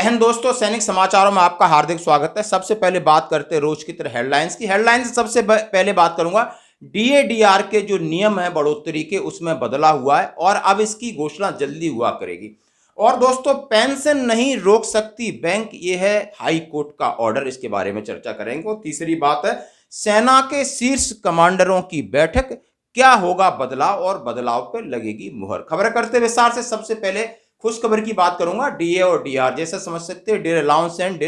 हिंद दोस्तों, सैनिक समाचारों में आपका हार्दिक स्वागत है। सबसे पहले बात करते हैं रोज की तरह हेडलाइंस की। हेडलाइंस सबसे पहले बात करूंगा डीएडीआर के जो नियम है बढ़ोतरी के, उसमें बदला हुआ है और अब इसकी घोषणा जल्दी हुआ करेगी। और दोस्तों, पेंशन नहीं रोक सकती बैंक, ये है हाई कोर्ट का ऑर्डर, इसके बारे में चर्चा करेंगे। और तीसरी बात है सेना के शीर्ष कमांडरों की बैठक, क्या होगा बदलाव और बदलाव पर लगेगी मुहर। खबर करते विस्तार से। सबसे पहले खुशखबर की बात करूंगा। डीए और डीआर जैसे समझ सकते हैं, dear allowance and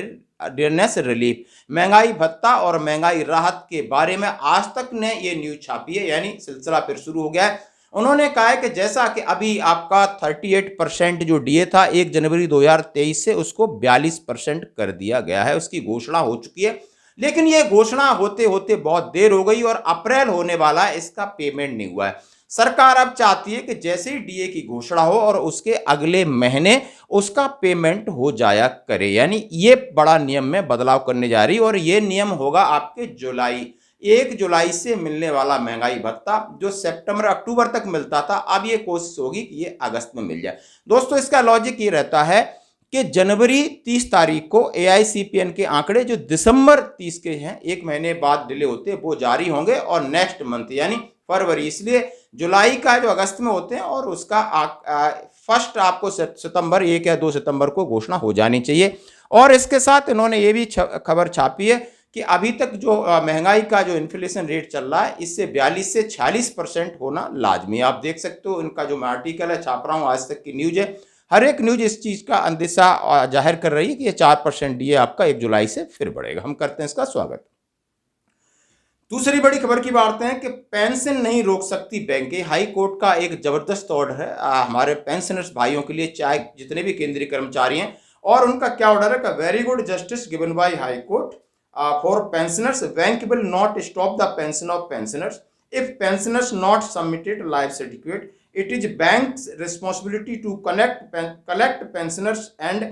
dearness relief, महंगाई भत्ता और महंगाई राहत के बारे में आज तक ने ये न्यूज छापी है, यानी सिलसिला फिर शुरू हो गया है। उन्होंने कहा है कि जैसा कि अभी आपका 38% जो डीए था 1 जनवरी 2023 से उसको 42% कर दिया गया है, उसकी घोषणा हो चुकी है। लेकिन ये घोषणा होते होते बहुत देर हो गई और अप्रैल होने वाला है, इसका पेमेंट नहीं हुआ है। सरकार अब चाहती है कि जैसे ही डीए की घोषणा हो और उसके अगले महीने उसका पेमेंट हो जाया करे, यानी ये बड़ा नियम में बदलाव करने जा रही है। और ये नियम होगा आपके 1 जुलाई से मिलने वाला महंगाई भत्ता, जो सितंबर अक्टूबर तक मिलता था, अब ये कोशिश होगी कि ये अगस्त में मिल जाए। दोस्तों, इसका लॉजिक ये रहता है कि जनवरी 30 तारीख को एआईसीपीएन के आंकड़े जो दिसंबर 30 के हैं, 1 महीने बाद डिले होते हैं, वो जारी होंगे और नेक्स्ट मंथ यानी फरवरी, इसलिए जुलाई का जो अगस्त में होते हैं और उसका फर्स्ट आपको सितंबर 1 या 2 सितंबर को घोषणा हो जानी चाहिए। और इसके साथ इन्होंने ये भी खबर छापी है कि अभी तक जो महंगाई का जो इन्फ्लेशन रेट चल रहा है, इससे 42 से 46% होना लाजमी। आप देख सकते हो, इनका जो मैं आर्टिकल है छाप रहा हूँ, आज तक की न्यूज है, हर एक न्यूज इस चीज का अंदेशा जाहिर कर रही है कि ये 4% डीए आपका 1 जुलाई से फिर बढ़ेगा। हम करते हैं इसका स्वागत। दूसरी बड़ी खबर की बात है कि पेंशन नहीं रोक सकती बैंकें, हाई कोर्ट का एक जबरदस्त ऑर्डर है हमारे पेंशनर्स भाइयों के लिए, चाहे जितने भी केंद्रीय कर्मचारी हैं। और उनका क्या ऑर्डर है कि very good justice given by high court for pensioners, bank will not stop the pension of pensioners if pensioners not submitted life certificate, it is bank's responsibility to collect pensioners and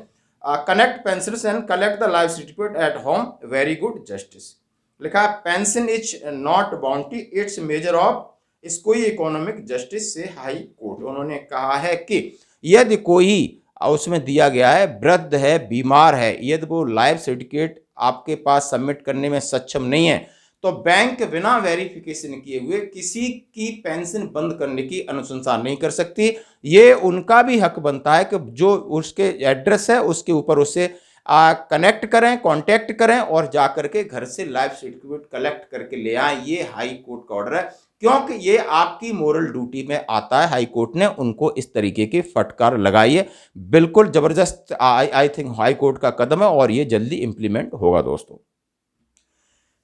collect the life certificate at home. Very good justice लिखा है। Pension is not bounty, it's major of इसको ही economic justice से high court. उन्होंने कहा है कि यदि कोई उसमें दिया गया है वृद्ध है, बीमार है, यदि वो लाइफ सर्टिफिकेट आपके पास सबमिट करने में सक्षम नहीं है, तो बैंक बिना वेरिफिकेशन किए हुए किसी की पेंशन बंद करने की अनुशंसा नहीं कर सकती। ये उनका भी हक बनता है कि जो उसके एड्रेस है उसके ऊपर उससे कनेक्ट करें, कांटेक्ट करें और जाकर के घर से लाइफ सर्टिफिकेट कलेक्ट करके ले आए। ये हाई कोर्ट का ऑर्डर है, क्योंकि ये आपकी मोरल ड्यूटी में आता है। हाई कोर्ट ने उनको इस तरीके की फटकार लगाई है। बिल्कुल जबरदस्त आई थिंक हाई कोर्ट का कदम है और ये जल्दी इंप्लीमेंट होगा। दोस्तों,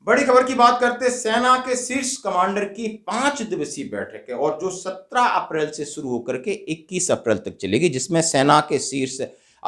बड़ी खबर की बात करते हैं। सेना के शीर्ष कमांडर की 5 दिवसीय बैठक है और जो 17 अप्रैल से शुरू होकर के 21 अप्रैल तक चलेगी, जिसमें सेना के शीर्ष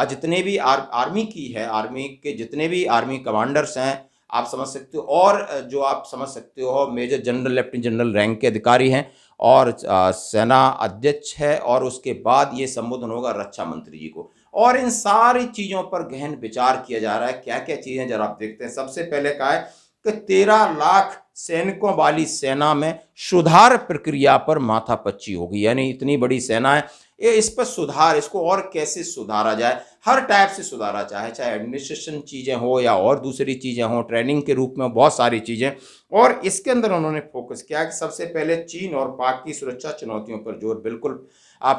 जितने भी आर्मी की है, आर्मी के जितने भी आर्मी कमांडर्स हैं आप समझ सकते हो, और जो आप समझ सकते हो major general, lieutenant general rank के अधिकारी हैं, और सेना अध्यक्ष है, और उसके बाद ये संबोधन होगा रक्षा मंत्री जी को। और इन सारी चीज़ों पर गहन विचार किया जा रहा है। क्या क्या चीज़ें जरा आप देखते हैं। सबसे पहले कहा है कि 13 लाख सैनिकों वाली सेना में सुधार प्रक्रिया पर माथापच्ची होगी, यानी इतनी बड़ी सेना है, ये इस पर सुधार, इसको और कैसे सुधारा जाए, हर टाइप से सुधारा, चाहे एडमिनिस्ट्रेशन चीज़ें हो या और दूसरी चीज़ें हो, ट्रेनिंग के रूप में बहुत सारी चीज़ें। और इसके अंदर उन्होंने फोकस किया कि सबसे पहले चीन और पाक की सुरक्षा चुनौतियों पर जोर। बिल्कुल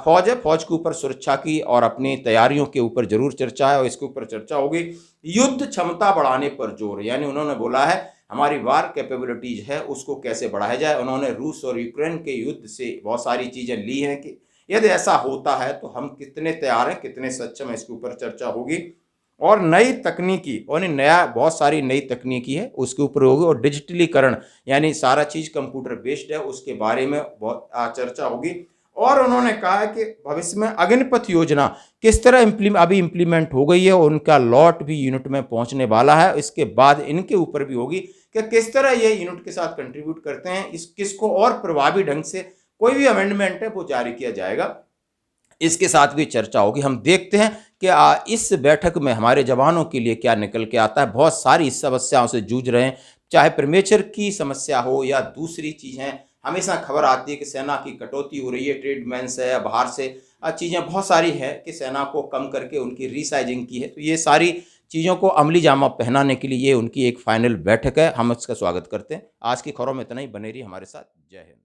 फौज है, फौज के ऊपर सुरक्षा की और अपनी तैयारियों के ऊपर जरूर चर्चा है और इसके ऊपर चर्चा होगी। युद्ध क्षमता बढ़ाने पर जोर, यानी उन्होंने बोला है हमारी वार कैपेबिलिटीज है उसको कैसे बढ़ाया जाए। उन्होंने रूस और यूक्रेन के युद्ध से बहुत सारी चीज़ें ली हैं कि यदि ऐसा होता है तो हम कितने तैयार हैं, कितने सक्षम हैं, इसके ऊपर चर्चा होगी। और नई तकनीकी, और नया बहुत सारी नई तकनीकी है उसके ऊपर होगी। और डिजिटलीकरण, यानी सारा चीज़ कंप्यूटर बेस्ड है, उसके बारे में बहुत चर्चा होगी। और उन्होंने कहा है कि भविष्य में अग्निपथ योजना किस तरह अभी इम्प्लीमेंट हो गई है, उनका लॉट भी यूनिट में पहुंचने वाला है। इसके बाद इनके ऊपर भी होगी कि किस तरह ये यूनिट के साथ कंट्रीब्यूट करते हैं, किसको और प्रभावी ढंग से कोई भी अमेंडमेंट है वो जारी किया जाएगा, इसके साथ भी चर्चा होगी। हम देखते हैं कि इस बैठक में हमारे जवानों के लिए क्या निकल के आता है। बहुत सारी समस्याओं से जूझ रहे हैं, चाहे प्रीमेचर की समस्या हो या दूसरी चीज़ें। हमेशा खबर आती है कि सेना की कटौती हो रही है, ट्रेडमैन से या बाहर से चीज़ें बहुत सारी है कि सेना को कम करके उनकी रीसाइजिंग की है। तो ये सारी चीज़ों को अमली जामा पहनाने के लिए ये उनकी एक फाइनल बैठक है। हम इसका स्वागत करते हैं। आज की खबरों में इतना ही। बने रहिए हमारे साथ। जय हिंद।